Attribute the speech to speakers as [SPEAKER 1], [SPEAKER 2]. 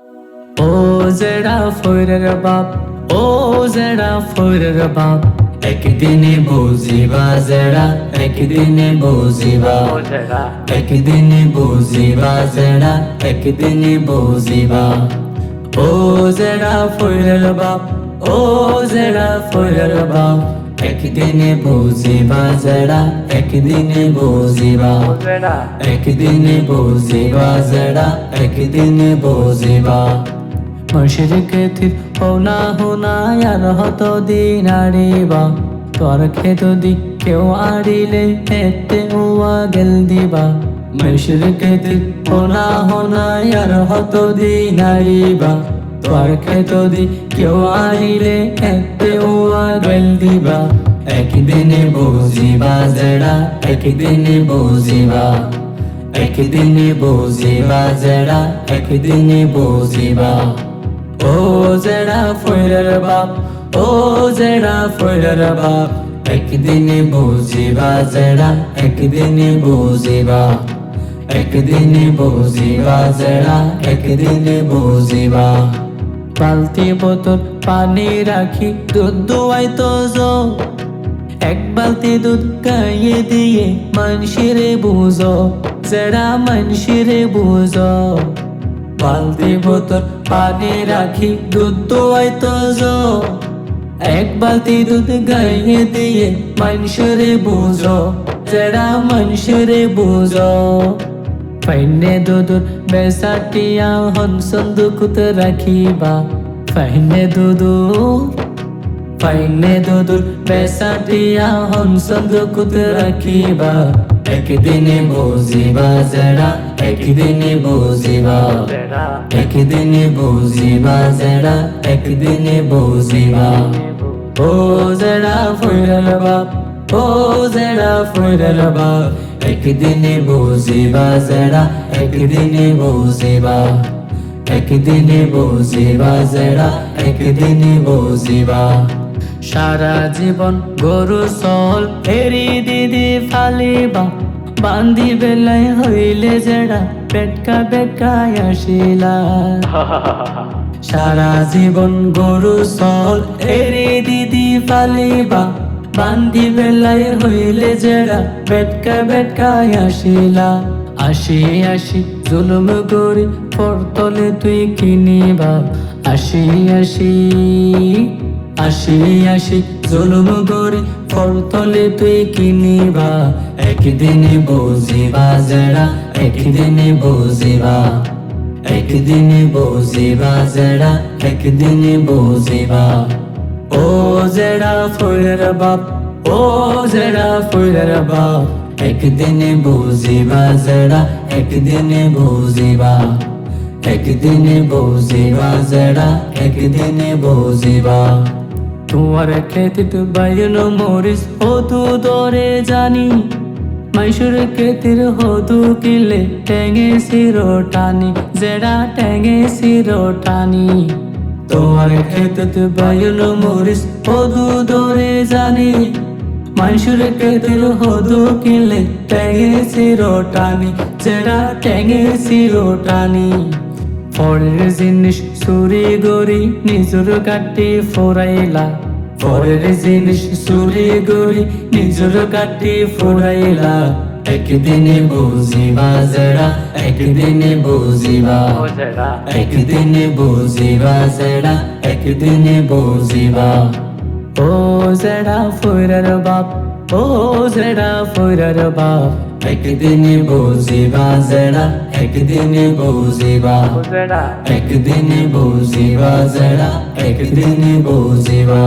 [SPEAKER 1] ও জেড়া ফইরের বাপ, ও জেড়া ফইরের বাপ, একদিনে বুঝিবা জেড়া, একদিনে বুঝিবা, একদিনে বুঝিবা জেড়া, একদিনে বুঝিবা। ও জেড়া ফইরের বাপ, ও জেড়া ফইরের বাপ, একদিনে বুঝিবা জেড়া, একদিনে বুঝিবা, একদিনে বুঝিবা জেড়া, একদিনে বুঝিবা। মুশরিকে থির হোনা হোনা আর হত দিন আড়িবা, তোর খেত দি কেউ আড়িলে এতে উয়া গেল দিবা। মুশরিকে থির হোনা হোনা আর হত দিন আড়িবা, তোর খেত দি কেউ আড়িলে এতে উয়া গেল দিবা। একদিনে বুঝিবা জেড়া, একদিনে বুঝিবা, একদিনে বুঝিবা জেড়া, একদিনে বুঝিবা। ও জেড়া ফইরের বাপ, ও জেড়া ফইরের বাপ, একদিনে বুঝিবা জেড়া, একদিনে বুঝিবা, একদিনে বুঝিবা জেড়া, একদিনে বুঝিবা। বালতি বোতল পানি রাখি দুধ দুয়াই তো যো, এক বালতি দুধ গাইয়ে দিয়ে মানসিরে বুঝো, জেড়া মানসিরে বুঝো। বালতি বোতল পানি রাখি দুধ দুয়াই তো যো, এক বালতি দুধ গাইয়ে দিয়ে মানসিরে বুঝো, জেড়া মানসিরে বুঝো। ফাইনে দুধুর বেসাটিয়া হন সন্দুকুত রাখিবা, ফাইনে দুধুর, ফাইনে দুধুর বেসাটিয়া হন সন্দুকুত রাখিবা। একদিনে বুঝিবা জেড়া, একদিনে বুঝিবা, একদিনে বুঝিবা জেড়া, একদিনে বুঝিবা। ও জেড়া ফইরের বাপ, ও জেড়া ফইরের বাপ, একদিনে বুঝিবা জেড়া, একদিনে বুঝিবা, একদিনে বুঝিবা জেড়া, একদিনে বুঝিবা। সারা জীবন গরু সল এরি দিদি ফালিবা, বান্দি বেলায় হইলে জেড়া পেটকা বেটকায় আসিলা। সারা জীবন গরু সল এরি দিদি ফালিবা, বান্দি বেলায় হইলে জেড়া বেটকা বেটকায় আসিলা। আসি আসি জুলুম করি পরতলে তুই কিনিবা, আসি আসি, আসি আসি জুলুম করি পরতলে তুই কিনিবা। একদিনে বুঝিবা জেড়া, একদিনে বুঝিবা, একদিনে বুঝিবা জেড়া, একদিনে বুঝিবা। ও জেড়া ফইরের বাপ, ও জেড়া ফইরের বাপ, একদিনে বুঝিবা জেড়া, একদিনে বুঝিবা, একদিনে বুঝিবা জেড়া, একদিনে বুঝিবা। তোমার খেতিত বাইন মরিস হতু দরে জানি, মাইশুর খেতির হতু কিলে টেঙে সিরো টানি, জেড়া টেঙে সিরো টানি। তোমার খেতিত বাইন মরিস হতু দরে জানি, মাইশুর খেতির হতু কিলে টেঙে সিরো টানি, জেড়া টেঙে সিরো টানি। পরের জিনিস চুরি গরি নিজর কাটি ফোরাইলা, পরের জিনিস চুরি গরি নিজর কাটি ফোরাইলা। একদিনে বুঝিবা জেড়া, একদিনে বুঝিবা, একদিনে বুঝিবা জেড়া, একদিনে বুঝিবা। ও জেড়া ফইরের বাপ, ও জেড়া ফইরের বাপ, একদিনে বুঝিবা জেড়া, একদিনে বুঝিবা, একদিনে বুঝিবা জেড়া, একদিনে বুঝিবা।